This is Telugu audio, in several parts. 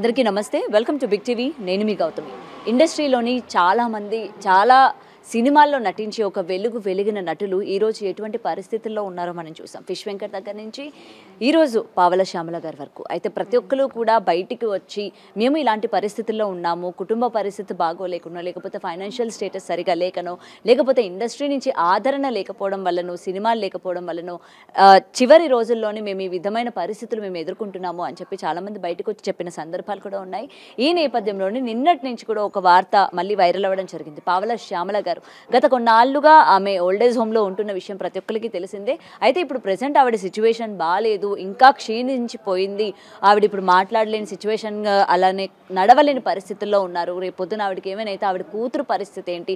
అందరికీ నమస్తే. Welcome to Big TV. నేను మీ గౌతమి. ఇండస్ట్రీలోని చాలామంది చాలా సినిమాల్లో నటించి ఒక వెలిగిన నటులు ఈరోజు ఎటువంటి పరిస్థితుల్లో ఉన్నారో మనం చూసాం. ఫిష్ వెంకట్ దగ్గర నుంచి ఈరోజు పావల శ్యామల గారి వరకు. అయితే ప్రతి ఒక్కరు కూడా బయటికి వచ్చి మేము ఇలాంటి పరిస్థితుల్లో ఉన్నాము, కుటుంబ పరిస్థితి బాగోలేకనో, లేకపోతే ఫైనాన్షియల్ స్టేటస్ సరిగా లేకనో, లేకపోతే ఇండస్ట్రీ నుంచి ఆదరణ లేకపోవడం వల్లనో, సినిమాలు లేకపోవడం వల్లనో చివరి రోజుల్లోనే మేము ఈ విధమైన పరిస్థితులు మేము ఎదుర్కొంటున్నాము అని చెప్పి చాలామంది బయటకు వచ్చి చెప్పిన సందర్భాలు కూడా ఉన్నాయి. ఈ నేపథ్యంలోనే నిన్నటి నుంచి కూడా ఒక వార్త మళ్ళీ వైరల్ అవ్వడం జరిగింది. పావల శ్యామల గారు గత కొన్నాళ్ళుగా ఆమె ఓల్డేజ్ హోమ్లో ఉంటున్న విషయం ప్రతి ఒక్కరికి తెలిసిందే. అయితే ఇప్పుడు ప్రెసెంట్ ఆవిడ సిచ్యువేషన్ బాగాలేదు, ఇంకా క్షీణించిపోయింది. ఆవిడ ఇప్పుడు మాట్లాడలేని సిచ్యువేషన్, అలానే నడవలేని పరిస్థితుల్లో ఉన్నారు. రేపు పొద్దున ఆవిడకి ఏమైనా అయితే ఆవిడ కూతురు పరిస్థితి ఏంటి?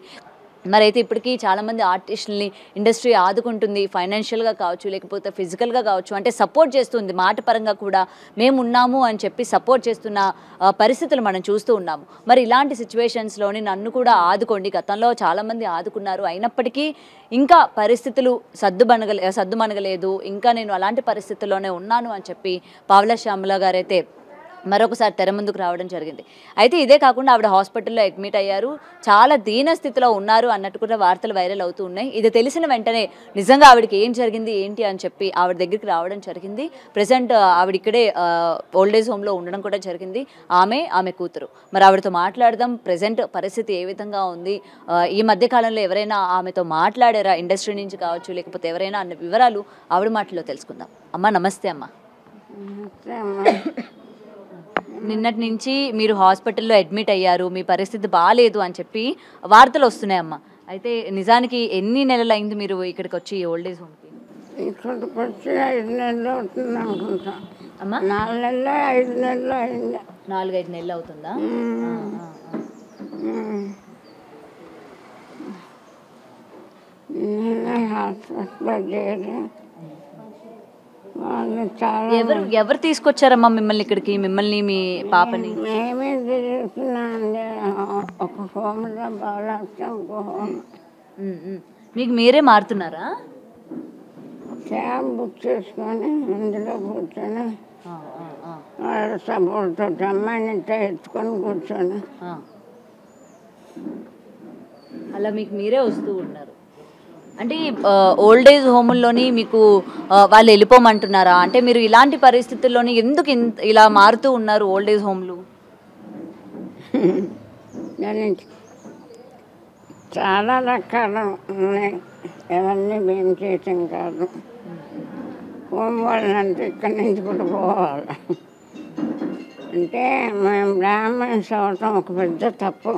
మరైతే ఇప్పటికీ చాలామంది ఆర్టిస్టులని ఇండస్ట్రీ ఆదుకుంటుంది, ఫైనాన్షియల్గా కావచ్చు, లేకపోతే ఫిజికల్గా కావచ్చు, అంటే సపోర్ట్ చేస్తుంది. మాట పరంగా కూడా మేము ఉన్నాము అని చెప్పి సపోర్ట్ చేస్తున్న పరిస్థితులు మనం చూస్తూ ఉన్నాము. మరి ఇలాంటి సిచ్యువేషన్స్లోని నన్ను కూడా ఆదుకోండి, గతంలో చాలామంది ఆదుకున్నారు, అయినప్పటికీ ఇంకా పరిస్థితులు సద్దుమణగలేదు, ఇంకా నేను అలాంటి పరిస్థితుల్లోనే ఉన్నాను అని చెప్పి పావల శ్యామల గారైతే మరొకసారి తెర ముందుకు రావడం జరిగింది. అయితే ఇదే కాకుండా ఆవిడ హాస్పిటల్లో అడ్మిట్ అయ్యారు, చాలా దీన స్థితిలో ఉన్నారు అన్నట్టు కూడా వార్తలు వైరల్ అవుతూ ఉన్నాయి. ఇది తెలిసిన వెంటనే నిజంగా ఆవిడకి ఏం జరిగింది ఏంటి అని చెప్పి ఆవిడ దగ్గరికి రావడం జరిగింది. ప్రెసెంట్ ఆవిడ ఇక్కడే ఓల్డేజ్ హోమ్లో ఉండడం కూడా జరిగింది, ఆమె కూతురు. మరి ఆవిడతో మాట్లాడదాం, ప్రెసెంట్ పరిస్థితి ఏ విధంగా ఉంది, ఈ మధ్యకాలంలో ఎవరైనా ఆమెతో మాట్లాడారా ఇండస్ట్రీ నుంచి కావచ్చు, లేకపోతే ఎవరైనా అన్న వివరాలు ఆవిడ మాటల్లో తెలుసుకుందాం. అమ్మ నమస్తే. అమ్మ నిన్నటి నుంచి మీరు హాస్పిటల్లో అడ్మిట్ అయ్యారు, మీ పరిస్థితి బాగాలేదు అని చెప్పి వార్తలు వస్తున్నాయమ్మ. అయితే నిజానికి ఎన్ని నెలలు అయింది మీరు ఇక్కడికి వచ్చి ఓల్డేజ్ హోమ్కి? ఇక్కడికి వచ్చి 5 నెలలు అవుతుంది అనుకుంటా. అమ్మా 4 నెలలు 5 నెలలు అయింది. 4-5 నెలలు అవుతుందా? హాస్పిటల్లో చేరి వాళ్ళు చాలా ఎవరు తీసుకొచ్చారమ్మా మిమ్మల్ని ఇక్కడికి, మిమ్మల్ని మీ పాపని? మేమే తిరుగుతున్నామండి. ఒక హోమ్లో బాగా హోమ్. మీకు మీరే మారుతున్నారా? క్యాబ్ బుక్ చేసుకొని అందులో కూర్చొని వాళ్ళ సపోర్ట్ తోటి అమ్మాయిని ఎత్తుకొని కూర్చొని అలా మీకు మీరే వస్తూ ఉన్నారు. అంటే ఓల్డేజ్ హోముల్లోని మీకు వాళ్ళు వెళ్ళిపోమంటున్నారా? అంటే మీరు ఇలాంటి పరిస్థితుల్లోని ఎందుకు ఇలా మారుతూ ఉన్నారు ఓల్డేజ్ హోమ్లు? దాని చాలా రకాలు ఉన్నాయి, ఎవరిని మేము చేయటం కాదు. హోమ్ వాళ్ళంటే ఇక్కడి నుంచి కూడా పోవాలి. అంటే మేము బ్రాహ్మణ్స్ అవటం ఒక పెద్ద తప్పు.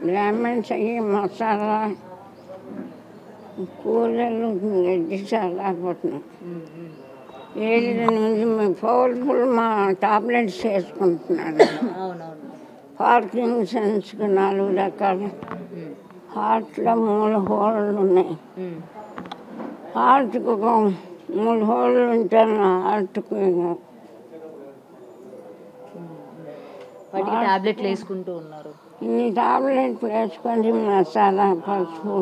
బ్రాహ్మణ్స్ అయ్యి మసాలా కూరలు గడ్డి చల్లాపోతున్నాం. 7-8 పవర్ఫుల్ మా టాబ్లెట్స్ వేసుకుంటున్నాను. పార్కింగ్ సెన్స్కి 4 రకాలు. హార్ట్లో 3 హోళ్ళు ఉన్నాయి. హార్ట్కి ఒక 3 హోళ్ళు ఉంటాను. హార్ట్కి టాబ్లెట్లు వేసుకుంటూ ఉన్నారు. ఇన్ని టాబ్లెట్లు వేసుకొని మసాలా పసుపు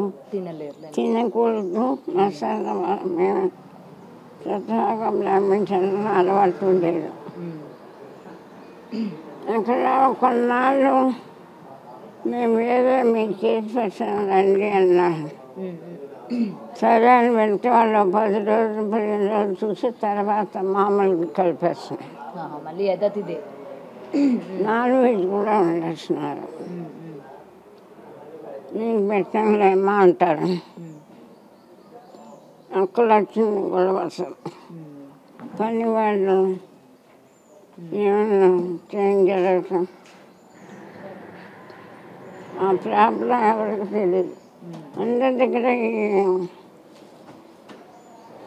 తినకూడదు. మసాలా మేము స్వతహాగా బ్రాహ్మణ్స్ అలవాటు లేదు. అక్కడ కొన్నాళ్ళు మేము వేరే మీకు చేసి పెట్టాం రండి అన్నారు. సరే అని వెళ్తే వాళ్ళు 10 రోజులు 15 రోజులు చూసి తర్వాత మామూలుగా కలిపేస్తాం. మళ్ళీ యథాతిథి నాన్ వెజ్ కూడా వండేస్తున్నారు. నీకు పెట్టంలేమా అంటారు. అక్కలు వచ్చింది గొడవ. అసలు పని వాళ్ళు ఏమన్నా జరగటం ఆ ప్రాబ్లం ఎవరికి తెలియదు. అందరి దగ్గర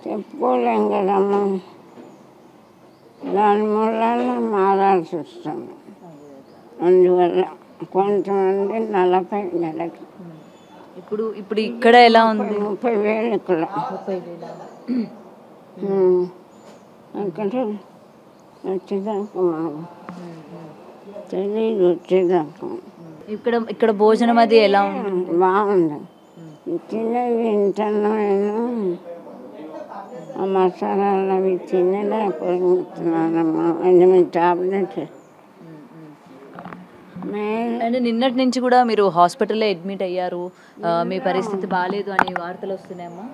చెప్పుకోలేం కదమ్మా. దాని మూలాన మారాల్సి వస్తుంది. అందువల్ల కొంతమంది 40 నెలకి. ఇప్పుడు ఇక్కడ ఎలా ఉంది? 30,000 ఇక్కడ. అక్కడ వచ్చేదాకా మాకు తెలియదు. వచ్చేదాకా ఇక్కడ భోజనం అది ఎలా ఉంది? బాగుంది. తినేవి తింటాను నేను. ఆ మసాలాలు అవి తినలేకపోతున్నానమ్మా. 8 టాబ్లెట్స్. అంటే నిన్నటి నుంచి కూడా మీరు హాస్పిటల్లో అడ్మిట్ అయ్యారు, మీ పరిస్థితి బాగాలేదు అని వార్తలు వస్తున్నాయమ్మా.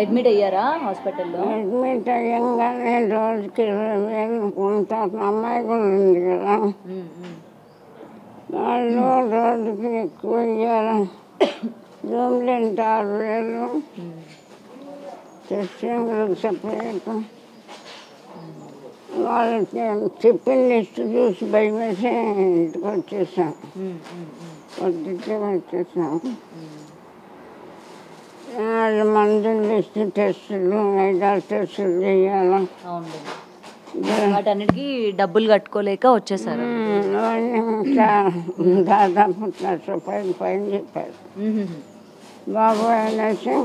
అడ్మిట్ అయ్యారా హాస్పిటల్లో? అడ్మిట్ అయ్యంగానే రోజుకి 20,000 ఉంటారు. అమ్మాయి కూడా ఉంది కదా, వాళ్ళు రోజుకి ఎక్కువ ఇయ్యాలి. రూమ్లు 6,000, టెస్టింగ్లకు సపరేట్. వాళ్ళకి చెప్పిన లిస్టు చూసి భయమేసి ఇంటికి వచ్చేసాం. పొద్దుటే వచ్చేసాం. వాళ్ళు మందులు లిస్టు, టెస్టులు 5-6 టెస్టులు చేయాలి. వాటన్నిటికీ డబ్బులు కట్టుకోలేక వచ్చేసారు. దాదాపు ₹1,00,000 పైన చెప్పారు. బాబు అనేసి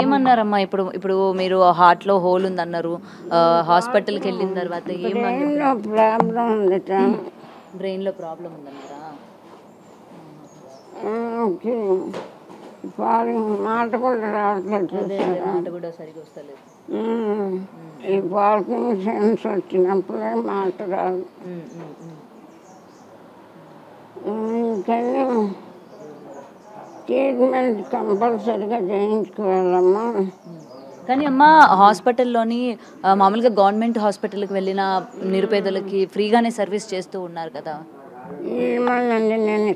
ఏమన్నారమ్మా? ఇప్పుడు మీరు హార్ట్లో హోల్ ఉందన్నారు, హాస్పిటల్కి వెళ్ళిన తర్వాత ప్రాబ్లం ఉంది, బ్రెయిన్లో ప్రాబ్లం ఉందన్నారా? మాట కూడా రావట్లేదు, మాట కూడా సరిగ్గా వస్తలేదు. ఈ వాకింగ్ సెన్స్ వచ్చినప్పుడే మాట రాదు. కానీ ట్రీట్మెంట్ కంపల్సరీగా చేయించుకోవాలమ్మా. కానీ అమ్మ, హాస్పిటల్లోని మామూలుగా గవర్నమెంట్ హాస్పిటల్కి వెళ్ళిన నిరుపేదలకి ఫ్రీగానే సర్వీస్ చేస్తూ ఉన్నారు కదా. ఏమోనండి, నేను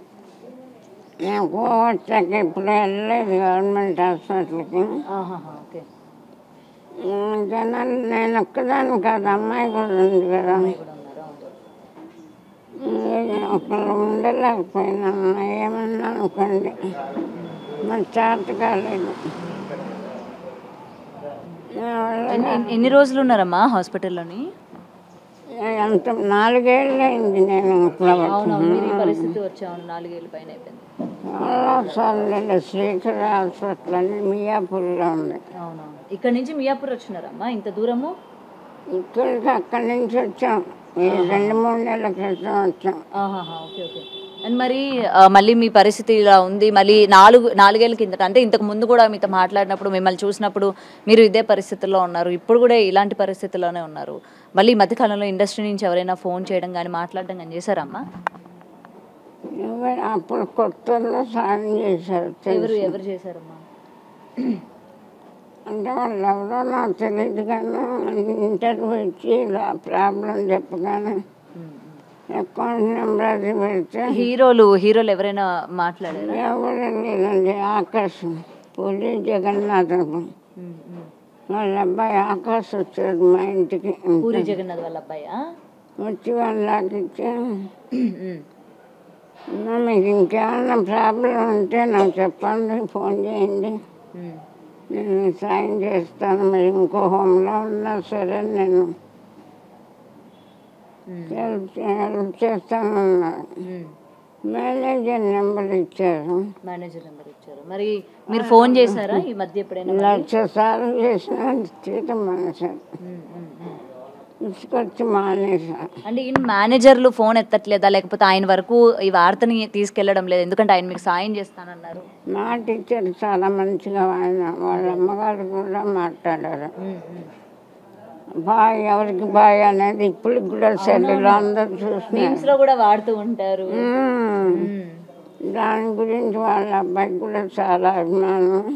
వచ్చాక ఇప్పుడు వెళ్ళలేదు గవర్నమెంట్ హాస్పిటల్కి. ఓకే. జనాలు నేను ఒక్కదాన్ని కాదు, అమ్మాయి కూడా ఉంది కదా. ఒకళ్ళు ఉండలేకపోయినా ఏమన్నా అనుకోండి, మరి చేత కాలేదు. ఎన్ని రోజులు ఉన్నారమ్మా హాస్పిటల్లోని? అంత 4 ఏళ్ళు అయింది నేను పరిస్థితి వచ్చాను. 4 ఏళ్ళ పైన అయిపోయింది. చాలా సార్లు శ్రీకర హాస్పిటల్ అని మియాపూర్లో ఉంది. అవునవును. ఇక్కడ నుంచి మియాపూర్ వచ్చినారమ్మా? ఇంత దూరము? ఇక్కడికి అక్కడి నుంచి వచ్చాం, 2-3 నెలల క్రితం వచ్చాం. Okay okay. అండ్ మరి మళ్ళీ మీ పరిస్థితి ఇలా ఉంది, మళ్ళీ 4 ఏళ్ళ కిందట, అంటే ఇంతకు ముందు కూడా మీతో మాట్లాడినప్పుడు, మిమ్మల్ని చూసినప్పుడు మీరు ఇదే పరిస్థితుల్లో ఉన్నారు, ఇప్పుడు కూడా ఇలాంటి పరిస్థితుల్లోనే ఉన్నారు. మళ్ళీ ఈ మధ్యకాలంలో ఇండస్ట్రీ నుంచి ఎవరైనా ఫోన్ చేయడం కానీ మాట్లాడడం కానీ చేశారమ్మా? అప్పుడు కొత్తలో సాయం చేశారు. ఎవరు చేశారమ్మా? అంటే వాళ్ళు ఎవరో నాకు తెలియదు, కానీ ఇంటర్వ్యూ ఇచ్చి ఇలా ప్రాబ్లం చెప్పగానే అకౌంట్ నెంబర్ అది పెడితే. హీరోలు ఎవరైనా మాట్లాడారు? ఎవరు లేదండి. ఆకాశ్, పూరి జగన్నాథ్ వాళ్ళ అబ్బాయి ఆకాశ్ వచ్చాడు మా ఇంటికి. పూరి జగన్నాథ్ వాళ్ళ అబ్బాయి వచ్చి వాళ్ళకి ఇచ్చి, మీకు ఇంకేమన్నా ప్రాబ్లం ఉంటే నాకు చెప్పండి, ఫోన్ చేయండి, నేను సాయం చేస్తాను. మీరు ఇంకో హోమ్లో ఉన్నా సరే నేను హెల్ప్ చేస్తానన్నారు. మేనేజర్ నెంబర్ ఇచ్చారు. మరి మీరు ఫోన్ చేశారా ఈ మధ్య ఎప్పుడైనా? 1,00,000 సార్లు చేసిన తీయటం మానేశారు, తీసుకొచ్చి మానేశారు. అంటే ఈయన మేనేజర్లు ఫోన్ ఎత్తట్లేదా, లేకపోతే ఆయన వరకు ఈ వార్తని తీసుకెళ్లడం లేదు? ఎందుకంటే ఆయన మీకు సాయం చేస్తానన్నారు. మా టీచర్ చాలా మంచిగా, ఆయన వాళ్ళ అమ్మగారు కూడా మాట్లాడారు. బాయ్, ఎవరికి బాయ్ అనేది ఇప్పుడు కూడా సెల్లులో అందరూ చూస్తున్నారు, కూడా వాడుతూ ఉంటారు. దాని గురించి వాళ్ళ అబ్బాయికి కూడా చాలా అభిమానం.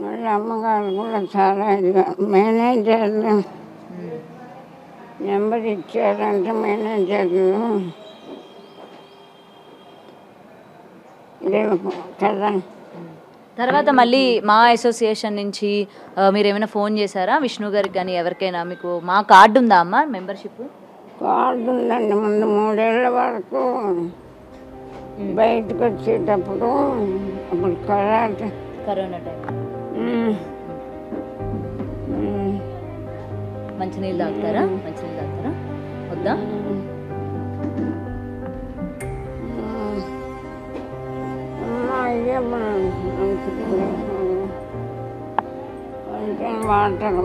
వాళ్ళ అమ్మగారు కూడా చాలా ఇదిగా. మేనేజర్లు నెంబర్ ఇచ్చారంటే మేనేజర్లు లేవు కదా. తర్వాత మళ్ళీ మా అసోసియేషన్ నుంచి మీరు ఏమైనా ఫోన్ చేశారా విష్ణు గారికి కానీ ఎవరికైనా? మీకు మా కార్డు ఉందా అమ్మా, మెంబర్షిప్ కార్డు ఉందండి. ముందు 3 ఏళ్ళ వరకు బయటకు వచ్చేటప్పుడు, అప్పుడు కరోనా టైం మంచినీళ్ళు తాగుతారా? వద్దా? వాటర్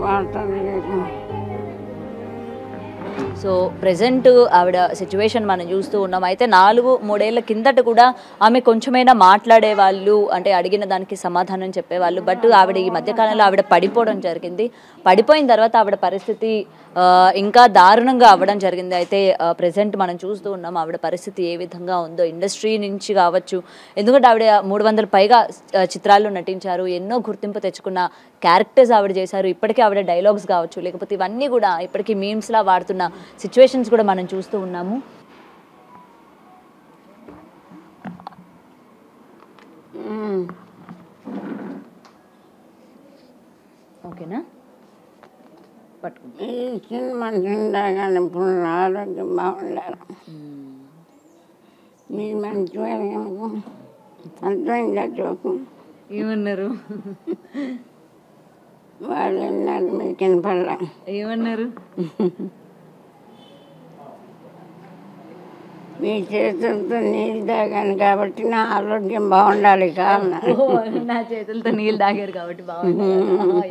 సో ప్రెజెంట్ ఆవిడ సిచ్యువేషన్ మనం చూస్తూ ఉన్నాం. అయితే 4-3 ఏళ్ల కిందట కూడా ఆమె కొంచెమైనా మాట్లాడేవాళ్ళు, అంటే అడిగిన దానికి సమాధానం చెప్పేవాళ్ళు. బట్ ఆవిడ ఈ మధ్యకాలంలో ఆవిడ పడిపోవడం జరిగింది. పడిపోయిన తర్వాత ఆవిడ పరిస్థితి ఇంకా దారుణంగా అవ్వడం జరిగింది. అయితే ప్రెజెంట్ మనం చూస్తూ ఉన్నాం ఆవిడ పరిస్థితి ఏ విధంగా ఉందో. ఇండస్ట్రీ నుంచి కావచ్చు, ఎందుకంటే ఆవిడ 300 పైగా చిత్రాల్లో నటించారు. ఎన్నో గుర్తింపు తెచ్చుకున్న క్యారెక్టర్స్ ఆవిడ చేశారు. ఇప్పటికీ ఆవిడ డైలాగ్స్ కావచ్చు, లేకపోతే ఇవన్నీ కూడా ఇప్పటికీ మీమ్స్లా వాడుతున్న సిచ్యువేషన్స్ కూడా మనం చూస్తూ ఉన్నాము. ఓకేనా, పట్టుకుంటా. ఈ సినిమా కానీ ఇప్పుడు ఆరోగ్యం బాగుండాలి. మీరు మంచిగా అర్థమైందా జోకు? ఏమన్నారు వాళ్ళు విన్నారు, మీకు వినపడలా. ఏమన్నారు? మీ చేతులతో నీళ్ళు తాగాను కాబట్టి నా ఆరోగ్యం బాగుండాలి కావున. నా చేతులతో నీళ్ళు తాగారు కాబట్టి బాగుంటుంది.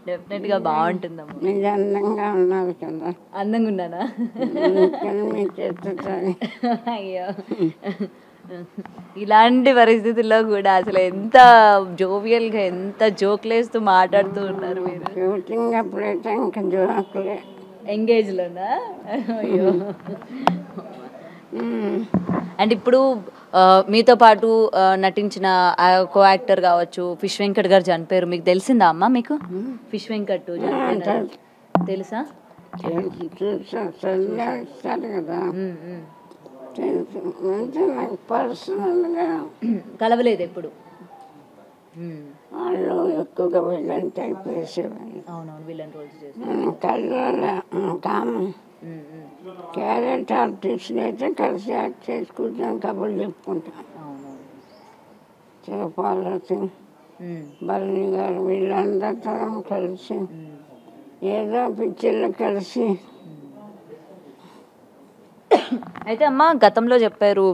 డెఫినెట్గా బాగుంటుందమ్మా. మీరు అందంగా ఉన్నారు కదా. అందంగా ఉన్నానా? మీ చేతులతో. అయ్యో, ఇలాంటి పరిస్థితుల్లో కూడా అసలు ఎంత జోవియల్గా, ఎంత జోక్లేస్తూ మాట్లాడుతూ ఉన్నారు మీరు. షూటింగ్ అప్పుడైతే ఇంకా జోకులే. ఎంగేజ్లోనా? అయ్యో. అండ్ ఇప్పుడు మీతో పాటు నటించిన కో యాక్టర్ కావచ్చు, ఫిష్ వెంకట్ గారు చనిపోయారు. మీకు తెలిసిందా అమ్మా? మీకు ఫిష్ వెంకట్ తెలుసా? ఇస్తారు కదా, తెలుసు. నాకు పర్సనల్గా కలవలేదు ఎప్పుడు. వాళ్ళు ఎక్కువగా విలన్ టైప్ వేసేవాళ్ళు. అవునవును, విలన్ రోల్స్ చేస్తారు. కామన్ క్యారెట్ ఆర్టిస్టులు అయితే కలిసి యాక్ట్ చేసి కూర్చొని కబుర్లు చెప్పుకుంటాం. శివపార్వతి, భరణి గారు వీళ్ళందరితో కలిసి ఏదో పిక్చర్లో కలిసి. అయితే అమ్మ గతంలో చెప్పారు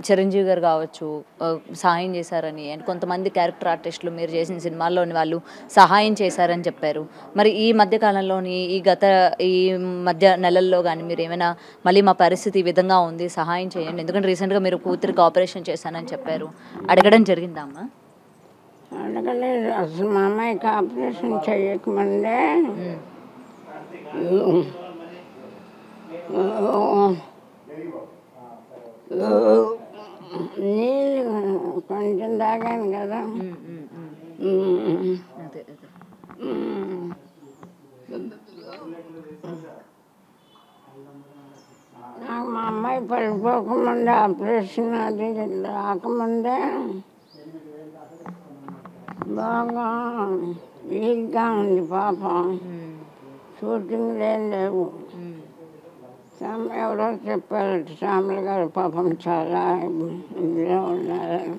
చిరంజీవి గారు కావచ్చు సహాయం చేశారని, అండ్ కొంతమంది క్యారెక్టర్ ఆర్టిస్టులు మీరు చేసిన సినిమాల్లోని వాళ్ళు సహాయం చేశారని చెప్పారు. మరి ఈ మధ్య కాలంలోని ఈ మధ్య నెలల్లో కానీ మీరు ఏమైనా మళ్ళీ మా పరిస్థితి ఈ విధంగా ఉంది సహాయం చేయండి, ఎందుకంటే రీసెంట్గా మీరు కూతురికి ఆపరేషన్ చేశానని చెప్పారు, అడగడం జరిగిందా అమ్మా? అడగలేదు. అసలు మా అమ్మాయికి ఆపరేషన్ చేయకముందే నీళ్ళు కొంచెం తాగాను కదా. నాకు మా అమ్మాయి పడిపోకముందే ఆపరేషన్ అది రాకముందే బాగా వీక్గా ఉంది పాపం. షూటింగ్లు ఏం లేవు. ఎవరో చెప్పారు శ్యామల గారు పాపం చాలా ఇదిలో ఉన్నారని.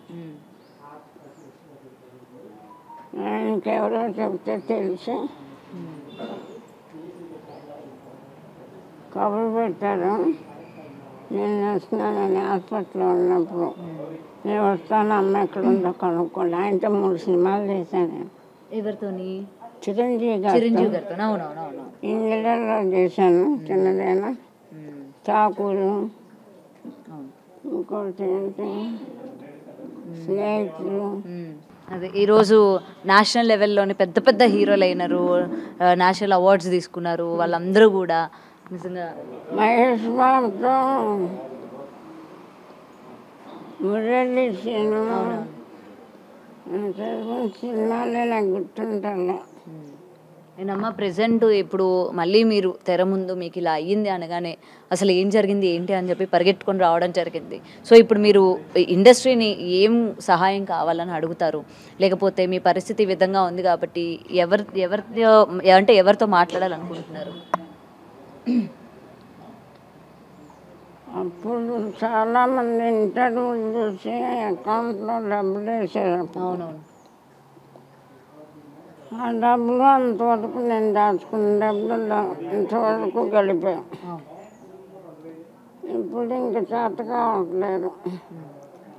ఇంకెవరో చెప్తే తెలిసి కబురు పెట్టారు. నేను వస్తున్నానని హాస్పిటల్లో ఉన్నప్పుడు, నేను వస్తాను అమ్మ ఎక్కడ ఉందో కనుక్కోండి. ఆయనతో 3 సినిమాలు చేశాను. ఎవరితోని? చిరంజీవి గారితో. ఇంగ్లీలో చేశాను. చిన్నదైనా చాకూరు, ఇంకోటి ఏంటి స్నేహితులు. అదే ఈరోజు నేషనల్ లెవెల్లోని పెద్ద పెద్ద హీరోలు అయినారు, నేషనల్ అవార్డ్స్ తీసుకున్నారు వాళ్ళందరూ కూడా. నిజంగా మహేష్ బాబుతో మురళి సినిమా సినిమాలే నాకు గుర్తుంటాను. నేనమ్మ ప్రెజెంట్ ఇప్పుడు మళ్ళీ మీరు తెర ముందు మీకు ఇలా అయ్యింది అనగానే అసలు ఏం జరిగింది ఏంటి అని చెప్పి పరిగెట్టుకొని రావడం జరిగింది. సో ఇప్పుడు మీరు ఇండస్ట్రీని ఏం సహాయం కావాలని అడుగుతారు, లేకపోతే మీ పరిస్థితి ఈ విధంగా ఉంది కాబట్టి ఎవరితో మాట్లాడాలనుకుంటున్నారు? అప్పుడు చాలామంది ఇంటర్వ్యూలు చూసి అకౌంట్లో డబ్బులు వేసారు. అవునవును. ఆ డబ్బులు అంతవరకు నేను దాచుకున్న డబ్బులు ఇంతవరకు గడిపాను. ఇప్పుడు ఇంకా చేత కావట్లేదు.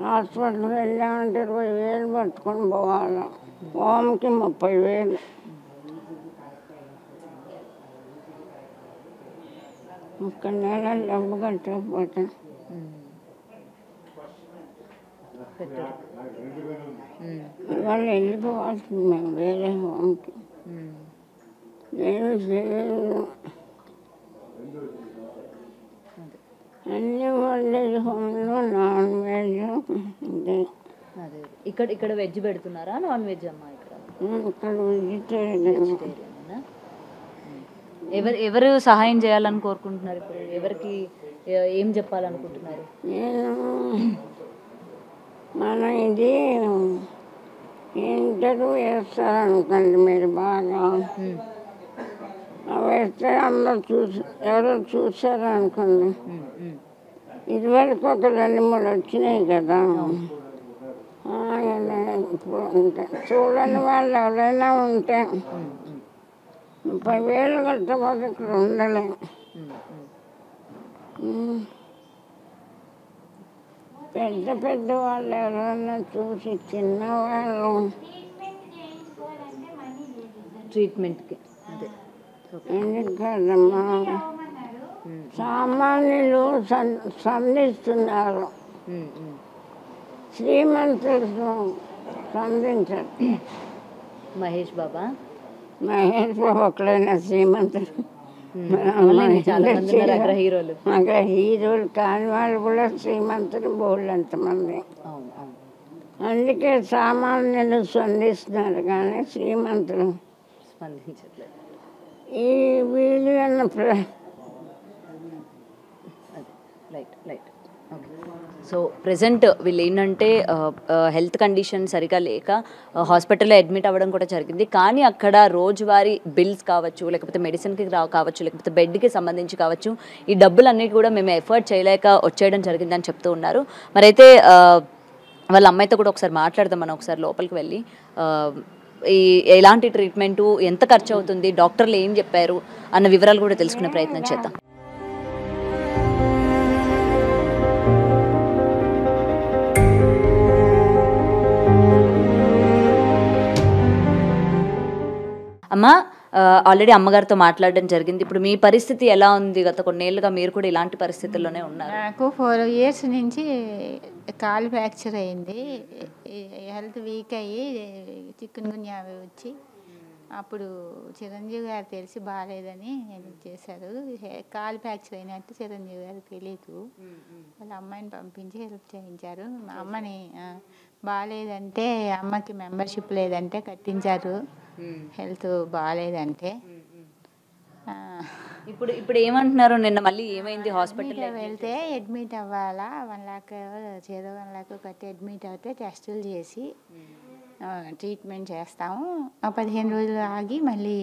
హాస్పిటల్కి వెళ్ళామంటే 20,000 పట్టుకొని పోవాలి. హోమ్కి 30,000. ఒక్క నెల డబ్బు కట్టకపోతే పెట్టరు. ఇవాళ వెళ్ళిపోవాల్సింది మేము వేరే హోమ్కి. నేను చేయలేదు. అన్ని వండేది హోమ్లో నాన్ వెజ్ అంటే అదే ఇక్కడ ఇక్కడ వెజ్ పెడుతున్నారా నాన్ వెజ్ అమ్మా ఇక్కడ? ఇక్కడ వెజిటేరియన్. వెజిటేరియనేనా? ఎవరు సహాయం చేయాలని కోరుకుంటున్నారు ఇప్పుడు? ఎవరికి ఏం చెప్పాలనుకుంటున్నారు? నేను మన ఇది ఇంటర్వ్యూ వేస్తారనుకోండి మీరు బాగా, వేస్తే అందరూ ఎవరో చూసారనుకోండి. ఇదివరకు ఒక 2-3 వచ్చినాయి కదా. ఇప్పుడు ఉంటే చూడని వాళ్ళు ఎవరైనా ఉంటే 30,000 కట్టకపోతే ఇక్కడ ఉండలేము. పెద్ద పెద్ద వాళ్ళు ఎవరైనా చూసి చిన్నవాళ్ళు ట్రీట్మెంట్కి అదే ఎందుకు కదమ్మా సామాన్యులు సంధిస్తున్నారు, శ్రీమంతులు సంధించారు. మహేష్ బాబా ఒకళ్ళైనా శ్రీమంతులు, చాలా మంది ఉన్నారు అక్కడ హీరోలు. అక్కడ హీరోలు కాని వాళ్ళు కూడా శ్రీమంతులు బోళ్ళు ఎంతమంది. అవును అవును. అందుకే సామాన్యులు స్పందిస్తున్నారు కానీ శ్రీమంతులు స్పందించట్లేదు. ఈ వీళ్ళు అన్న రైట్ రైట్. సో ప్రెజెంట్ వీళ్ళు ఏంటంటే హెల్త్ కండిషన్ సరిగా లేక హాస్పిటల్లో అడ్మిట్ అవ్వడం కూడా జరిగింది. కానీ అక్కడ రోజువారీ బిల్స్ కావచ్చు, లేకపోతే మెడిసిన్కి కావచ్చు, లేకపోతే బెడ్కి సంబంధించి కావచ్చు, ఈ డబ్బులన్నిటి కూడా మేము ఎఫర్ట్ చేయలేక వచ్చేయడం జరిగిందని చెప్తూ ఉన్నారు. మరైతే వాళ్ళ అమ్మాయితో కూడా ఒకసారి మాట్లాడదాం మనం, ఒకసారి లోపలికి వెళ్ళి ఈ ఎలాంటి ట్రీట్మెంటు, ఎంత ఖర్చు అవుతుంది, డాక్టర్లు ఏం చెప్పారు అన్న వివరాలు కూడా తెలుసుకునే ప్రయత్నం చేద్దాం. అమ్మ, ఆల్రెడీ అమ్మగారితో మాట్లాడడం జరిగింది. ఇప్పుడు మీ పరిస్థితి ఎలా ఉంది? గత కొన్నేళ్ళుగా మీరు కూడా ఇలాంటి పరిస్థితుల్లోనే ఉన్నారు. నాకు 4 years నుంచి కాలు ఫ్రాక్చర్ అయింది. హెల్త్ వీక్ అయ్యి చికెన్ గున్యా వచ్చి అప్పుడు చిరంజీవి గారు తెలిసి బాగాలేదని చేశారు. కాలు ఫ్రాక్చర్ అయినట్టు చిరంజీవి గారికి తెలియదు. వాళ్ళ అమ్మాయిని పంపించి హెల్ప్ చేయించారు. మా అమ్మని బాగాలేదంటే, అమ్మకి మెంబర్షిప్ లేదంటే కట్టించారు. హెల్త్ బాగాలేదంటే ఇప్పుడు ఇప్పుడు ఏమంటున్నారు? నిన్న మళ్ళీ ఏమైంది? హాస్పిటల్ వెళ్తే అడ్మిట్ అవ్వాలా, 1 lakh 1 lakh కట్టి అడ్మిట్ అవుతే టెస్టులు చేసి ట్రీట్మెంట్ చేస్తాము. 15 రోజులు ఆగి మళ్ళీ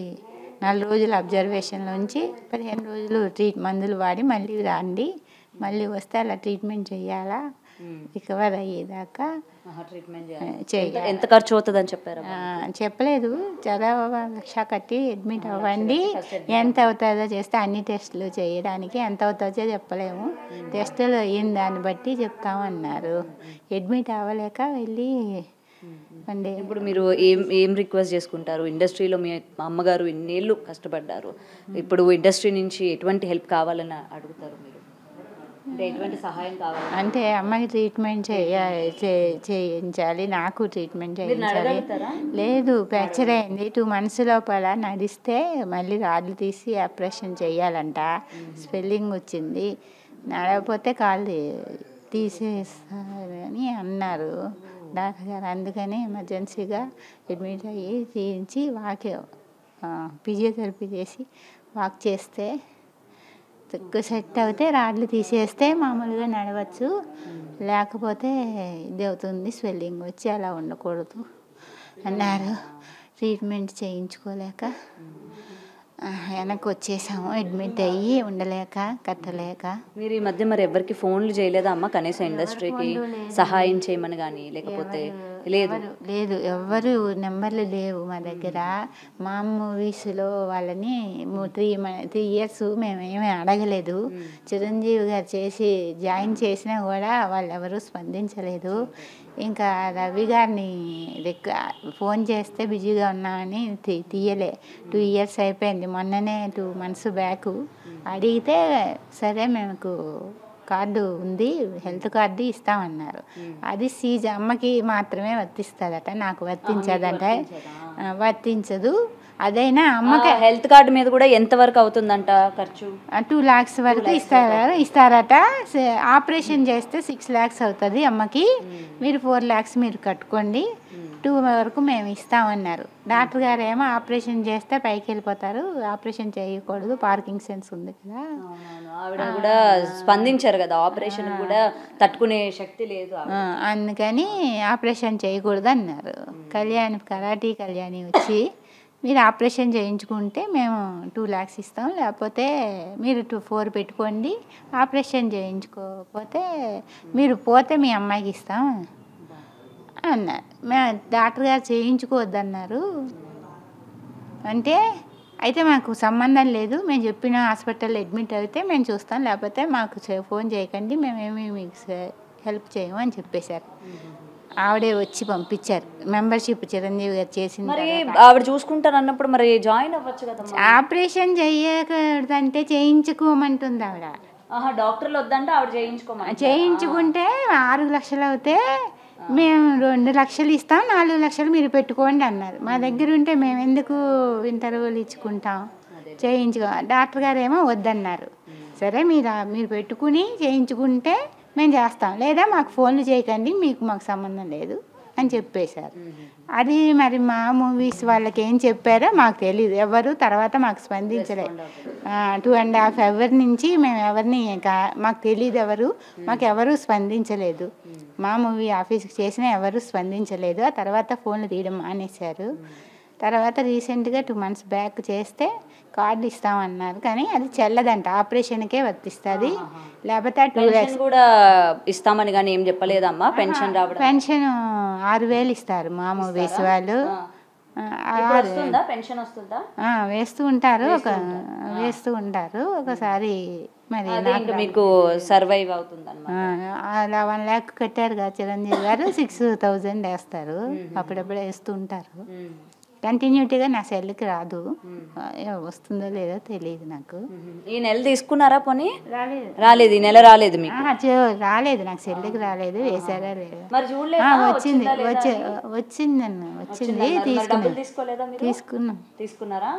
4 రోజులు అబ్జర్వేషన్లో ఉంచి 15 రోజులు మందులు వాడి మళ్ళీ రండి, మళ్ళీ వస్తే అలా ట్రీట్మెంట్ చేయాలా, రికవర్ అయ్యేదాకా చేయాలి. ఎంత ఖర్చు అవుతుందని చెప్పారు? చెప్పలేదు. 1 లక్ష కట్టి అడ్మిట్ అవ్వండి, ఎంత అవుతుందో చేస్తే అన్ని టెస్టులు చేయడానికి ఎంత అవుతుందో చెప్పలేము, టెస్టులు అయిన దాన్ని బట్టి చెప్తామన్నారు. అడ్మిట్ అవ్వలేక వెళ్ళి అంటే ఇప్పుడు మీరు ఏం రిక్వెస్ట్ చేసుకుంటారు? ఇండస్ట్రీలో మీ అమ్మగారు ఇన్నేళ్ళు కష్టపడ్డారు, ఇప్పుడు ఇండస్ట్రీ నుంచి ఎటువంటి హెల్ప్ కావాలని అడుగుతారు మీరు? అంటే ఎటువంటి సహాయం కావాలి? అంటే అమ్మకి ట్రీట్మెంట్ చేయించాలి, నాకు ట్రీట్మెంట్ చేయించాలి. లేదు, ఫ్రాక్చర్ అయింది. 2 months లోపల నడిస్తే మళ్ళీ రాడ్లు తీసి ఆపరేషన్ చేయాలంట. స్వెల్లింగ్ వచ్చింది, నడవకపోతే కాళ్ళు తీసేస్తారని అన్నారు డాక్టర్ గారు. అందుకని ఎమర్జెన్సీగా అడ్మిట్ అయ్యి చేయించి ఫిజియోథెరపీ చేసి వాక్ చేస్తే సెట్ అవుతే రాడ్లు తీసేస్తే మామూలుగా నడవచ్చు, లేకపోతే ఇది అవుతుంది, స్వెల్లింగ్ వచ్చి అలా ఉండకూడదు అన్నారు. ట్రీట్మెంట్ చేయించుకోలేక వెనక్కి వచ్చేసాము, అడ్మిట్ అయ్యి ఉండలేక కట్టలేక. మీరు ఈ మధ్య మరి ఎవరికి ఫోన్లు చేయలేదా అమ్మ? కనీసం ఇండస్ట్రీకి సహాయం చేయమని కానీ, లేకపోతే లేదు ఎవరు నెంబర్లు లేవు మా దగ్గర. మా మూవీస్లో వాళ్ళని 3 ఇయర్స్ మేమేమీ అడగలేదు. చిరంజీవి గారు చేసి జాయిన్ చేసినా కూడా వాళ్ళు ఎవరు స్పందించలేదు. ఇంకా రవి గారిని ఫోన్ చేస్తే బిజీగా ఉన్నామని తీయలే. 2 ఇయర్స్ అయిపోయింది. మొన్ననే 2 months బ్యాక్ అడిగితే సరే మీకు కార్డు ఉంది, హెల్త్ కార్డు ఇస్తామన్నారు. అది అమ్మకి మాత్రమే వర్తిస్తుందట, నాకు వర్తించదంట. వర్తించదు. అదైనా అమ్మకి హెల్త్ కార్డు మీద కూడా ఎంత వరకు అవుతుందంట ఖర్చు? 2 lakhs వరకు ఇస్తారట. ఆపరేషన్ చేస్తే 6 lakhs అవుతుంది అమ్మకి. మీరు 4 lakhs మీరు కట్టుకోండి, 2 వరకు మేము ఇస్తామన్నారు. డాక్టర్ గారు ఏమో ఆపరేషన్ చేస్తే పైకి వెళ్ళిపోతారు, ఆపరేషన్ చేయకూడదు, పార్కింగ్ సెన్స్ ఉంది కదా. ఆవిడ కూడా స్పందించారు కదా, ఆపరేషన్ కూడా తట్టుకునే శక్తి లేదు, అందుకని ఆపరేషన్ చేయకూడదు అన్నారు. కరాటీ కళ్యాణి వచ్చి మీరు ఆపరేషన్ చేయించుకుంటే మేము 2 lakhs ఇస్తాం, లేకపోతే మీరు 4 పెట్టుకోండి, ఆపరేషన్ చేయించుకోకపోతే మీరు పోతే మీ అమ్మాయికి ఇస్తాం అన్నారు. డాక్టర్ గారు చేయించుకోవద్దన్నారు. అంటే అయితే మాకు సంబంధం లేదు, మేము చెప్పిన హాస్పిటల్లో అడ్మిట్ అయితే మేము చూస్తాం, లేకపోతే మాకు ఫోన్ చేయకండి, మేమేమి మీకు హెల్ప్ చేయము అని చెప్పేశారు. ఆవిడే వచ్చి పంపించారు. మెంబర్షిప్ చిరంజీవి గారు చేసింది. మరి ఆవిడ చూసుకుంటారు అన్నప్పుడు మరి జాయిన్ అవ్వచ్చు కదా. ఆపరేషన్ చేయకూడదంటే చేయించుకోమంటుంది ఆవిడ. డాక్టర్లు వద్దంటే ఆవిడ చేయించుకుంటే 6 లక్షలు అవుతే మేము 2 లక్షలు ఇస్తాం, 4 లక్షలు మీరు పెట్టుకోండి అన్నారు. మా దగ్గర ఉంటే మేము ఎందుకు ఇంటర్వ్యూలు ఇచ్చుకుంటాం, డాక్టర్ గారు ఏమో వద్దన్నారు. సరే మీరు పెట్టుకుని చేయించుకుంటే మేము చేస్తాం, లేదా మాకు ఫోన్లు చేయకండి, మాకు సంబంధం లేదు అని చెప్పేశారు. అది మరి మా మూవీస్ వాళ్ళకి ఏం చెప్పారో మాకు తెలియదు. ఎవరు తర్వాత మాకు స్పందించలేదు. 2.5 hours నుంచి మేము ఎవరిని మాకు తెలియదు, మాకు ఎవరు స్పందించలేదు. మా మూవీ ఆఫీస్కి చేసినా ఎవరు స్పందించలేదు. ఆ తర్వాత ఫోన్లు తీయడం మానేశారు. తర్వాత రీసెంట్గా 2 months బ్యాక్ చేస్తే కార్డు ఇస్తామన్నారు, కానీ అది చెల్లదంట, ఆపరేషన్కే వర్తిస్తుంది. లేకపోతే 2 lakhs కూడా ఇస్తామని కానీ ఏం చెప్పలేదమ్మా. పెన్షన్ 6,000 ఇస్తారు మా మూవీస్ వాళ్ళు. పెన్షన్ వస్తుందా? వేస్తూ ఉంటారు ఒకసారి. మరి మీకు సర్వైవ్ అవుతుంది అలా 1 lakh కట్టారు కదా చిరంజీవి గారు, 6,000 వేస్తారు. అప్పుడప్పుడు వేస్తూ ఉంటారు. కంటిన్యూటీగా నా సెల్కి రాదు, వస్తుందో లేదో తెలియదు నాకు. ఈ నెల తీసుకున్నారా? పోనీ రాలేదు, ఈ నెల రాలేదు మీకు? రాలేదు, నాకు సెల్కి రాలేదు. వేసారా లేదు? వచ్చింది తీసుకున్నారా?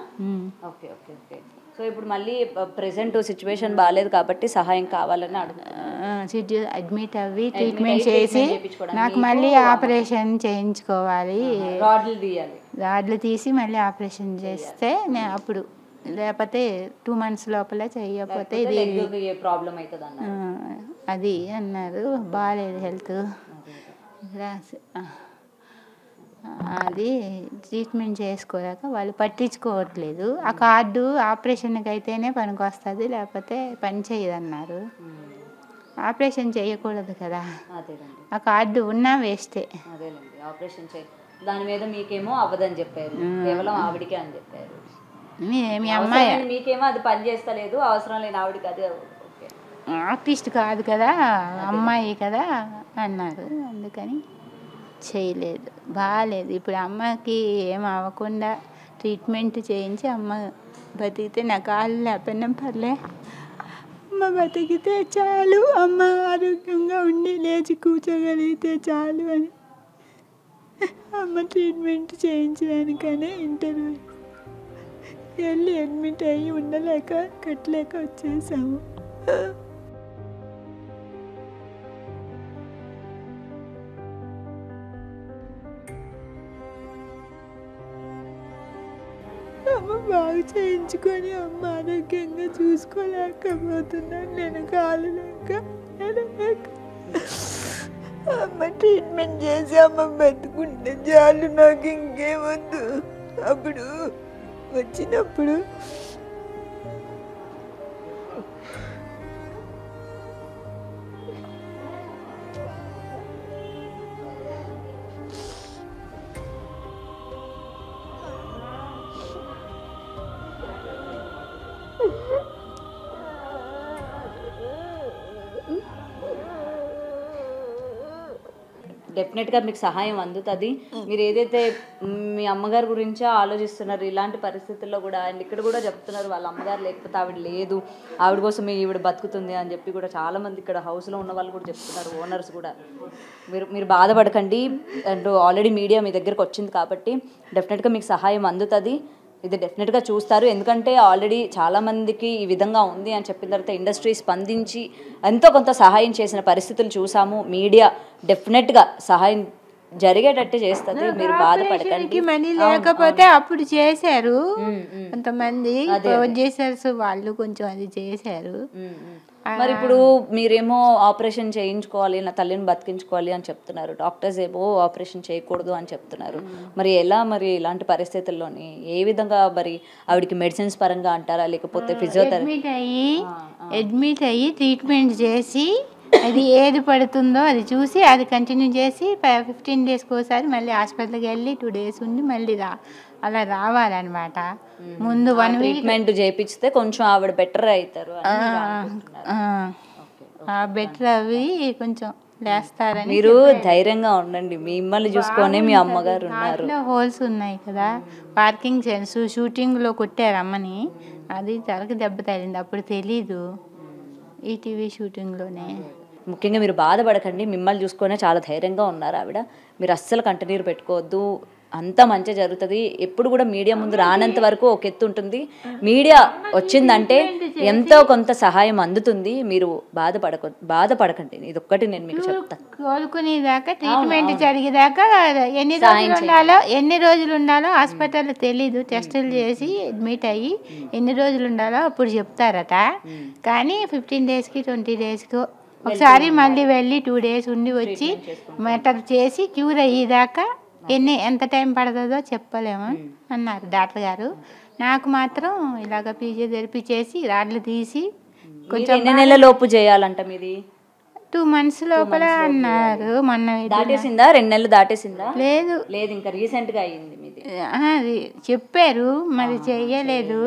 Okay okay okay. సో ఇప్పుడు మళ్ళీ ప్రెసెంట్ సిచ్యువేషన్ బాగాలేదు కాబట్టి సహాయం కావాలని అడుగుతున్నాను. అడ్మిట్ అవ్వి ట్రీట్మెంట్ చేసి నాకు మళ్ళీ ఆపరేషన్ చేయించుకోవాలి. రాడ్లు తీసి మళ్ళీ ఆపరేషన్ చేస్తే అప్పుడు, లేకపోతే 2 months లోపల చేయకపోతే ఇది ప్రాబ్లం అవుతుంది అన్న. అది అన్నారు. బాగాలేదు హెల్త్, అది ట్రీట్మెంట్ చేసుకోలేక వాళ్ళు పట్టించుకోవట్లేదు. ఆ కార్డు ఆపరేషన్కి అయితేనే పనికి వస్తుంది, లేకపోతే పని చేయదన్నారు. ఆపరేషన్ చేయకూడదు కదా, ఆ కార్డు ఉన్నా వేస్టే. ఆపరేషన్ దాని మీద మీకేమో అవ్వదని చెప్పారు, కేవలం ఆవిడికే అని చెప్పారు. మీ అమ్మాయి మీకేమో అది పని చేస్తలేదు, అవసరం లేని ఆవిడకి అది ఆర్టిస్ట్ కాదు కదా, అమ్మాయి కదా అన్నారు. అందుకని చేయలేదు. బాగాలేదు. ఇప్పుడు అమ్మకి ఏం అవ్వకుండా ట్రీట్మెంట్ చేయించి అమ్మ బతికితే, నా కాళ్ళు లేకపోయినా పర్లే, అమ్మ బతికితే చాలు, అమ్మ ఆరోగ్యంగా ఉండి లేచి కూర్చోగలిగితే చాలు అని అమ్మ ట్రీట్మెంట్ చేయించడానికనే ఇంటర్వ్యూ వెళ్ళి అడ్మిట్ అయ్యి ఉండలేక కట్టలేక వచ్చేసాము. అమ్మ బాగా చేయించుకొని అమ్మ ఆరోగ్యంగా చూసుకోలేకపోతున్నాను. నేను కాలు లేక అమ్మ ట్రీట్మెంట్ చేసి అమ్మ బతుకుంటే చాలు, నాకు ఇంకేమొద్దు. అప్పుడు వచ్చినప్పుడు డెఫినెట్గా మీకు సహాయం అందుతుంది. మీరు ఏదైతే మీ అమ్మగారి గురించే ఆలోచిస్తున్నారు ఇలాంటి పరిస్థితుల్లో కూడా, అండ్ ఇక్కడ కూడా చెప్తున్నారు వాళ్ళ అమ్మగారు లేకపోతే ఆవిడ లేదు, ఆవిడ కోసం ఈవిడ బతుకుతుంది అని చెప్పి కూడా చాలామంది ఇక్కడ హౌస్లో ఉన్న వాళ్ళు కూడా చెప్తున్నారు, ఓనర్స్ కూడా. మీరు బాధపడకండి, అండ్ ఆల్రెడీ మీడియా మీ దగ్గరకు వచ్చింది కాబట్టి డెఫినెట్గా మీకు సహాయం అందుతుంది. ఇది డెఫినెట్గా చూస్తారు, ఎందుకంటే ఆల్రెడీ చాలామందికి ఈ విధంగా ఉంది అని చెప్పిన తర్వాత ఇండస్ట్రీ స్పందించి ఎంతో కొంత సహాయం చేసిన పరిస్థితులు చూసాము. మీడియా డెఫినెట్గా సహాయం జరిగేటట్టు చేస్తుంది, మీరు బాధపడకండి. మనీ లేకపోతే అప్పుడు చేశారు కొంతమంది ప్రొడ్యూసర్స్ వాళ్ళు, కొంచెం అది చేశారు. మరి ఇప్పుడు మీరేమో ఆపరేషన్ చేయించుకోవాలి, నా తల్లిని బతికించుకోవాలి అని చెప్తున్నారు, డాక్టర్స్ ఏమో ఆపరేషన్ చేయకూడదు అని చెప్తున్నారు. మరి ఎలా, మరి ఇలాంటి పరిస్థితుల్లోని ఏ విధంగా మరి ఆవిడకి మెడిసిన్స్ పరంగా అంటారా, లేకపోతే ఫిజియోథెరపీ అడ్మిట్ అయ్యి ట్రీట్మెంట్ చేసి అది ఏది పడుతుందో అది చూసి అది కంటిన్యూ చేసి 15 డేస్కి ఒకసారి మళ్ళీ హాస్పిటల్కి వెళ్ళి 2 డేస్ ఉండి మళ్ళీ అలా రావాలన్నమాట. ముందు 1 వీక్ ట్రీట్మెంట్ చేయించితే కొంచెం ఆవిడ బెటర్ అవుతారు, బెటర్ అవి కొంచెం లేస్తారని. మీరు ధైర్యంగా ఉండండి, మిమ్మల్ని చూసుకొని మీ అమ్మగారు ఉన్నారు. హోల్స్ ఉన్నాయి కదా, పార్కింగ్ సెన్స్ షూటింగ్లో కొట్టారు అమ్మని, అది తలకి దెబ్బ తగిలింది, అప్పుడు తెలీదు, ఈటీవీ షూటింగ్లోనే. ముఖ్యంగా మీరు బాధపడకండి, మిమ్మల్ని చూసుకునే చాలా ధైర్యంగా ఉన్నారు ఆవిడ. మీరు అస్సలు కంటిన్యూ పెట్టుకోవద్దు, అంతా మంచి జరుగుతుంది. ఎప్పుడు కూడా మీడియా ముందు రానంత వరకు ఒక ఎత్తు ఉంటుంది, మీడియా వచ్చిందంటే ఎంతో కొంత సహాయం అందుతుంది. మీరు బాధపడకండి, ఇది ఒక్కటి నేను మీకు చెప్తాను. కోలుకునేదాకా ట్రీట్మెంట్ జరిగేదాకా ఎన్ని రోజులు ఉండాలో హాస్పిటల్లో తెలీదు, టెస్టులు చేసి అడ్మిట్ అయ్యి ఎన్ని రోజులు ఉండాలో అప్పుడు చెప్తారట. కానీ 15 డేస్కి 20 డేస్కి ఒకసారి మళ్ళీ వెళ్ళి 2 డేస్ ఉండి వచ్చి మెటర్ చేసి క్యూర్ అయ్యేదాకా ఎంత టైం పడుతుందో చెప్పలేము అన్నారు డాక్టర్ గారు. నాకు మాత్రం ఇలాగ ఫిజియోథెరపీ చేసి రాడ్లు తీసి కొంచెం ఎన్ని నెలల లోపు చేయాలంట మీది? 2 months లోపల అన్నారు. మొన్న దాటేసిందా? 2 నెలలు దాటేసిందా? లేదు లేదు, ఇంకా రీసెంట్ గా అయ్యింది మీది. అది చెప్పారు, మరి చెయ్యలేదు,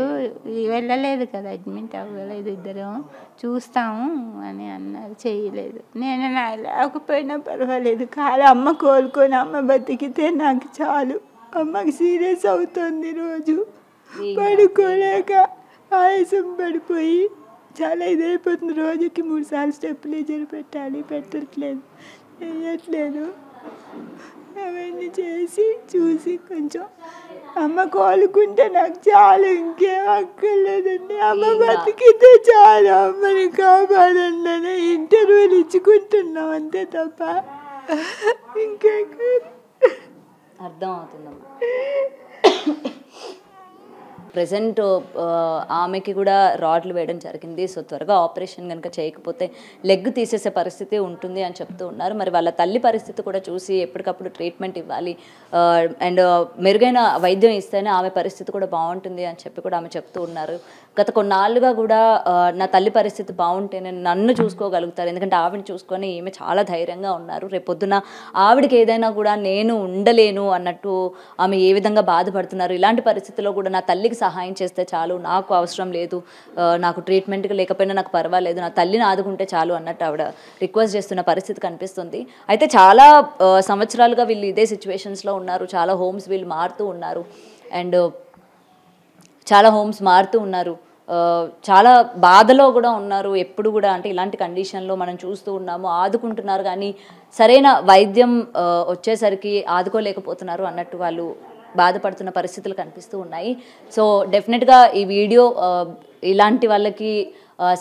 వెళ్ళలేదు కదా, అడ్మిట్ అవ్వలేదు, ఇద్దరం చూస్తాము అని అన్నారు, చెయ్యలేదు. నేను నా లేకపోయినా పర్వాలేదు, కానీ అమ్మ కోలుకొని అమ్మ బతికితే నాకు చాలు. అమ్మకి సీరియస్ అవుతుంది, రోజు పడుకోలేక ఆయాసం పడిపోయి చాలా ఇదైపోతుంది. రోజుకి 3 సార్లు స్టెబిలైజర్ పెట్టాలి, పెట్టట్లేదు, వేయట్లేదు. అవన్నీ చేసి చూసి కొంచెం అమ్మ కోలుకుంటే నాకు చాలు, ఇంకేం అక్కర్లేదండి. అమ్మ బతికితే చాలు, అమ్మని కాపాడండి అని ఇంటర్వ్యూలు ఇచ్చుకుంటున్నాం అంతే తప్ప ఇంకే అర్థం అవుతుందమ్మా. ప్రెసెంట్ ఆమెకి కూడా రాడ్లు వేయడం జరిగింది. సో త్వరగా ఆపరేషన్ కనుక చేయకపోతే లెగ్ తీసేసే పరిస్థితి ఉంటుంది అని చెప్తూ ఉన్నారు. మరి వాళ్ళ తల్లి పరిస్థితి కూడా చూసి ఎప్పటికప్పుడు ట్రీట్మెంట్ ఇవ్వాలి, అండ్ మెరుగైన వైద్యం ఇస్తేనే ఆమె పరిస్థితి కూడా బాగుంటుంది అని చెప్పి కూడా ఆమె చెప్తూ ఉన్నారు. గత కొన్నాళ్ళుగా కూడా నా తల్లి పరిస్థితి బాగుంటేనే నన్ను చూసుకోగలుగుతారు, ఎందుకంటే ఆవిడని చూసుకొని ఈమె చాలా ధైర్యంగా ఉన్నారు. రేపొద్దున ఆవిడకి ఏదైనా కూడా నేను ఉండలేను అన్నట్టు ఆమె ఏ విధంగా బాధపడుతున్నారు. ఇలాంటి పరిస్థితుల్లో కూడా నా తల్లికి సహాయం చేస్తే చాలు, నాకు అవసరం లేదు, నాకు ట్రీట్మెంట్కి లేకపోయినా నాకు పర్వాలేదు, నా తల్లిని ఆదుకుంటే చాలు అన్నట్టు ఆవిడ రిక్వెస్ట్ చేస్తున్న పరిస్థితి కనిపిస్తుంది. అయితే చాలా సంవత్సరాలుగా వీళ్ళు ఇదే సిచ్యువేషన్స్లో ఉన్నారు, చాలా హోమ్స్ వీళ్ళు మారుతూ ఉన్నారు, అండ్ చాలా హోమ్స్ మారుతూ ఉన్నారు, చాలా బాధలో కూడా ఉన్నారు. ఎప్పుడు కూడా అంటే ఇలాంటి కండిషన్లో మనం చూస్తూ ఉన్నాము, ఆదుకుంటున్నారు కానీ సరైన వైద్యం వచ్చేసరికి ఆదుకోలేకపోతున్నారు అన్నట్టు వాళ్ళు బాధపడుతున్న పరిస్థితులు కనిపిస్తూ ఉన్నాయి. సో డెఫినెట్గా ఈ వీడియో ఇలాంటి వాళ్ళకి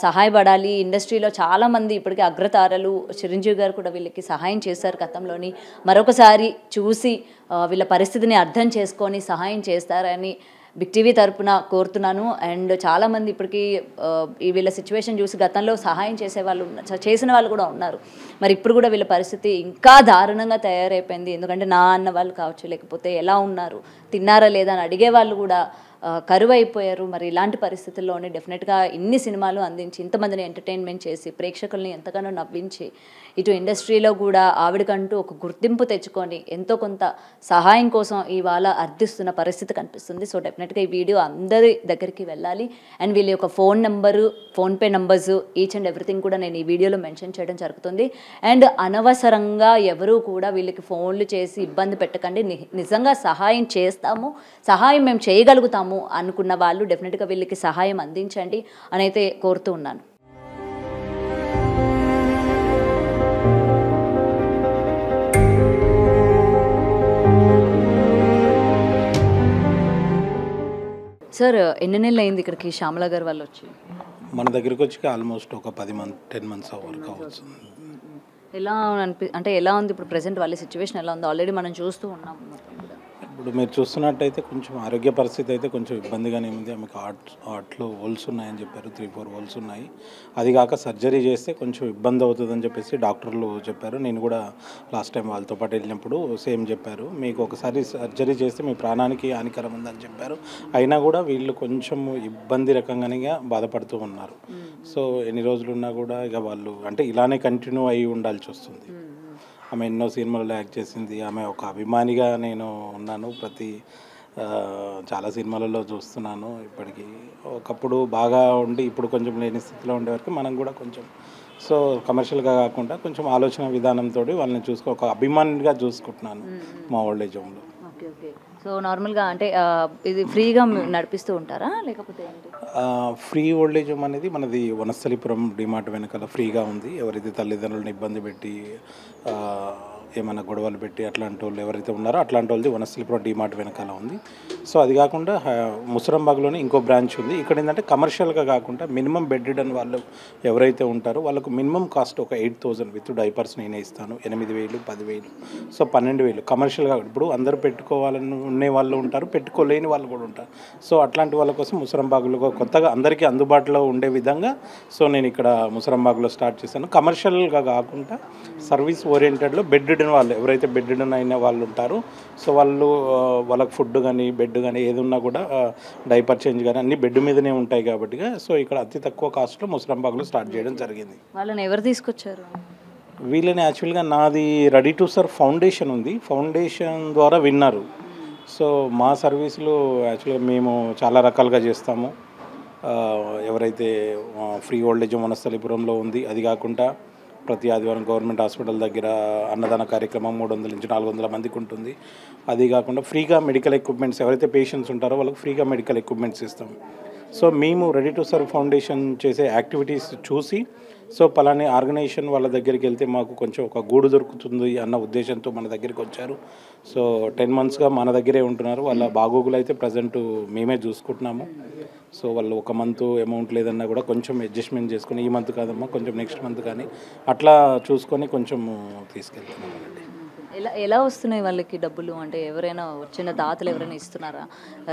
సహాయపడాలి. ఇండస్ట్రీలో చాలామంది ఇప్పటికీ అగ్రతారలు, చిరంజీవి గారు కూడా వీళ్ళకి సహాయం చేశారు గతంలోని. మరొకసారి చూసి వీళ్ళ పరిస్థితిని అర్థం చేసుకొని సహాయం చేస్తారని బిగ్ టీవీ తరపున కోరుతున్నాను. అండ్ చాలామంది ఇప్పటికీ వీళ్ళ సిచ్యువేషన్ చూసి గతంలో సహాయం చేసిన వాళ్ళు కూడా ఉన్నారు. మరి ఇప్పుడు కూడా వీళ్ళ పరిస్థితి ఇంకా దారుణంగా తయారైపోయింది. ఎందుకంటే నా అన్న వాళ్ళు కావచ్చు, లేకపోతే ఎలా ఉన్నారు, తిన్నారా లేదా అని అడిగే వాళ్ళు కూడా కరువు అయిపోయారు. మరి ఇలాంటి పరిస్థితుల్లోనే డెఫినెట్గా ఇన్ని సినిమాలు అందించి ఇంతమందిని ఎంటర్టైన్మెంట్ చేసి ప్రేక్షకుల్ని ఎంతగానో నవ్వించి ఇటు ఇండస్ట్రీలో కూడా ఆవిడకంటూ ఒక గుర్తింపు తెచ్చుకొని ఎంతో కొంత సహాయం కోసం ఇవాళ అర్థిస్తున్న పరిస్థితి కనిపిస్తుంది. సో డెఫినెట్గా ఈ వీడియో అందరి దగ్గరికి వెళ్ళాలి. అండ్ వీళ్ళ యొక్క phone number PhonePe numbers each and everything కూడా నేను ఈ వీడియోలో మెన్షన్ చేయడం జరుగుతుంది. అండ్ అనవసరంగా ఎవరూ కూడా వీళ్ళకి ఫోన్లు చేసి ఇబ్బంది పెట్టకండి. నిజంగా సహాయం చేస్తాము, సహాయం మేము చేయగలుగుతాము అనుకున్న వాళ్ళు డెఫినెట్గా వీళ్ళకి సహాయం అందించండి అని అయితే కోరుతూ ఉన్నాను. సార్ ఎన్ని నెలలు అయింది ఇక్కడికి శ్యామల గారు వాళ్ళు వచ్చి? మన దగ్గరికి వచ్చి ఆల్మోస్ట్ ఒక 10 months వరకు అవచ్చు. ఎలా అంటే ఎలా ఉంది ఇప్పుడు ప్రెసెంట్ వాళ్ళ సిచ్యువేషన్ ఎలా ఉంది? ఆల్రెడీ మనం చూస్తూ ఉన్నాం. ఇప్పుడు మీరు చూస్తున్నట్టయితే కొంచెం ఆరోగ్య పరిస్థితి అయితే కొంచెం ఇబ్బందిగానే ఉంది. ఆమెకు హార్ట్లో హోల్స్ ఉన్నాయని చెప్పారు, 3-4 హోల్స్ ఉన్నాయి. అది కాక సర్జరీ చేస్తే కొంచెం ఇబ్బంది అవుతుందని చెప్పేసి డాక్టర్లు చెప్పారు. నేను కూడా లాస్ట్ టైం వాళ్ళతో పాటు వెళ్ళినప్పుడు సేమ్ చెప్పారు, మీకు ఒకసారి సర్జరీ చేస్తే మీ ప్రాణానికి హానికరం ఉందని చెప్పారు. అయినా కూడా వీళ్ళు కొంచెం ఇబ్బంది రకంగానే బాధపడుతూ ఉన్నారు. సో ఎన్ని రోజులు ఉన్నా కూడా ఇక వాళ్ళు అంటే ఇలానే కంటిన్యూ అయ్యి ఉండాల్సి వస్తుంది. ఆమె ఎన్నో సినిమాల్లో యాక్ట్ చేసింది. ఆమె ఒక అభిమానిగా నేను ఉన్నాను. చాలా సినిమాలలో చూస్తున్నాను. ఇప్పటికీ ఒకప్పుడు బాగా ఉండి ఇప్పుడు కొంచెం లేని స్థితిలో ఉండే వరకు మనం కూడా కొంచెం సో కమర్షియల్గా కాకుండా కొంచెం ఆలోచన విధానంతో వాళ్ళని ఒక అభిమానిగా చూసుకుంటున్నాను మా ఓల్డ్ ఏజ్ హోమ్లో. Okay okay. సో నార్మల్గా అంటే ఇది ఫ్రీగా నడిపిస్తూ ఉంటారా లేకపోతే ఏంటి? ఫ్రీ ఓల్డ్ ఏజ్ హోమ్ అనేది మనది వనస్థలిపురం డిమార్ట్ వెనకాల ఫ్రీగా ఉంది. ఎవరైతే తల్లిదండ్రులను ఇబ్బంది పెట్టి ఏమైనా గొడవలు పెట్టి అట్లాంటి వాళ్ళు ఎవరైతే ఉన్నారో అట్లాంటి వాళ్ళది వనస్థలిపురం డిమార్ట్ వెనకాల ఉంది. సో అది కాకుండా ముసరంబాగ్లోనే ఇంకో బ్రాంచ్ ఉంది. ఇక్కడ ఏంటంటే కమర్షియల్గా కాకుండా మినిమం బెడ్ అని వాళ్ళు ఎవరైతే ఉంటారో వాళ్ళకు మినిమం కాస్ట్ ఒక 8,000 విత్ డైపర్స్ నేనే ఇస్తాను. 8,000, 10,000, సో 12,000 కమర్షియల్గా. ఇప్పుడు అందరూ పెట్టుకోవాలని ఉండే వాళ్ళు ఉంటారు, పెట్టుకోలేని వాళ్ళు కూడా ఉంటారు. సో అట్లాంటి వాళ్ళ కోసం ముసరంబాగ్లో కొత్తగా అందరికీ అందుబాటులో ఉండే విధంగా సో నేను ఇక్కడ ముసరంబాగ్లో స్టార్ట్ చేశాను. కమర్షియల్గా కాకుండా సర్వీస్ ఓరియంటెడ్లో బెడ్ వాళ్ళు ఎవరైతే బెడ్ అయిన వాళ్ళు ఉంటారో సో వాళ్ళకి ఫుడ్ కానీ బెడ్ కానీ ఏది ఉన్నా కూడా డైపర్ చేంజ్ కానీ అన్ని బెడ్ మీదనే ఉంటాయి కాబట్టి సో ఇక్కడ అతి తక్కువ కాస్ట్లో ముసరంబాగ్లో స్టార్ట్ చేయడం జరిగింది. వాళ్ళని ఎవరు తీసుకొచ్చారు? వీళ్ళని యాక్చువల్గా నాది రెడీ టు సర్వ్ ఫౌండేషన్ ఉంది, ఫౌండేషన్ ద్వారా విన్నారు. సో మా సర్వీసులు యాక్చువల్గా మేము చాలా రకాలుగా చేస్తాము. ఎవరైతే ఫ్రీ ఓల్డ్ ఏజ్ వనస్థలిపురంలో ఉంది, అది కాకుండా ప్రతి ఆదివారం గవర్నమెంట్ హాస్పిటల్ దగ్గర అన్నదాన కార్యక్రమం 300 నుంచి 400 మందికి ఉంటుంది. అది కాకుండా ఫ్రీగా మెడికల్ ఎక్విప్మెంట్స్ ఎవరైతే పేషెంట్స్ ఉంటారో వాళ్ళకి ఫ్రీగా మెడికల్ ఎక్విప్మెంట్స్ ఇస్తాం. సో మేము రెడీ టు సర్వ్ ఫౌండేషన్ చేసే యాక్టివిటీస్ చూసి సో పలాని ఆర్గనైజేషన్ వాళ్ళ దగ్గరికి వెళ్తే మాకు కొంచెం ఒక గూడు దొరుకుతుంది అన్న ఉద్దేశంతో మన దగ్గరికి వచ్చారు. సో 10 monthsగా మన దగ్గరే ఉంటున్నారు. వాళ్ళ బాగోగులు అయితే ప్రజెంట్ మేమే చూసుకుంటున్నాము. సో వాళ్ళు ఒక మంత్ అమౌంట్ లేదన్నా కూడా కొంచెం అడ్జస్ట్మెంట్ చేసుకుని ఈ మంత్ కాదమ్మా కొంచెం నెక్స్ట్ మంత్ కానీ అట్లా చూసుకొని కొంచెం తీసుకెళ్తున్నామండి. ఎలా వస్తున్నాయి వాళ్ళకి డబ్బులు? అంటే ఎవరైనా వచ్చిన దాతలు ఎవరైనా ఇస్తున్నారా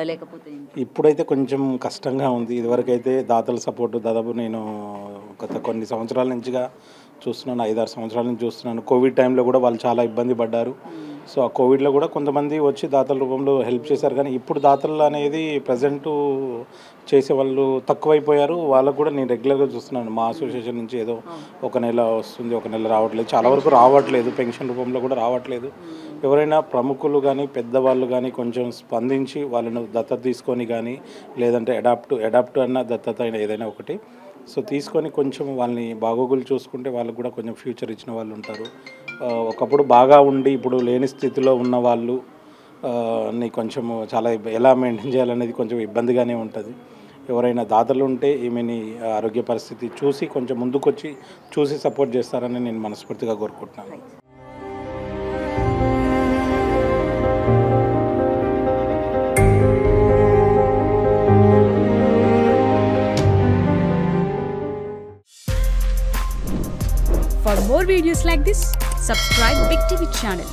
లేకపోతే? ఇప్పుడైతే కొంచెం కష్టంగా ఉంది. ఇదివరకైతే దాతల సపోర్టు దాదాపు నేను గత కొన్ని సంవత్సరాల నుంచిగా చూస్తున్నాను, 5-6 సంవత్సరాల నుంచి చూస్తున్నాను. కోవిడ్ టైంలో కూడా వాళ్ళు చాలా ఇబ్బంది పడ్డారు. సో ఆ కోవిడ్లో కూడా కొంతమంది వచ్చి దాతల రూపంలో హెల్ప్ చేశారు. కానీ ఇప్పుడు దాతలు అనేది ప్రజెంటు చేసే వాళ్ళు తక్కువైపోయారు. వాళ్ళకు కూడా నేను రెగ్యులర్గా చూస్తున్నాను. మా అసోసియేషన్ నుంచి ఏదో ఒక నెల వస్తుంది, ఒక నెల రావట్లేదు, చాలా వరకు రావట్లేదు, పెన్షన్ రూపంలో కూడా రావట్లేదు. ఎవరైనా ప్రముఖులు కానీ పెద్దవాళ్ళు కానీ కొంచెం స్పందించి వాళ్ళను దత్తత తీసుకొని కానీ లేదంటే అడాప్ట్ అన్న దత్తత అయినా ఏదైనా ఒకటి సో తీసుకొని కొంచెం వాళ్ళని బాగోగులు చూసుకుంటే వాళ్ళకు కూడా కొంచెం ఫ్యూచర్ ఇచ్చిన వాళ్ళు ఉంటారు. ఒకప్పుడు బాగా ఉండి ఇప్పుడు లేని స్థితిలో ఉన్న వాళ్ళు కొంచెం చాలా ఎలా మెయింటైన్ చేయాలనేది కొంచెం ఇబ్బందిగానే ఉంటుంది. ఎవరైనా దాతలు ఉంటే ఈమెని ఆరోగ్య పరిస్థితి చూసి కొంచెం ముందుకొచ్చి చూసి సపోర్ట్ చేస్తారని నేను మనస్ఫూర్తిగా కోరుకుంటున్నాను. For more videos like this, subscribe Big TV channel.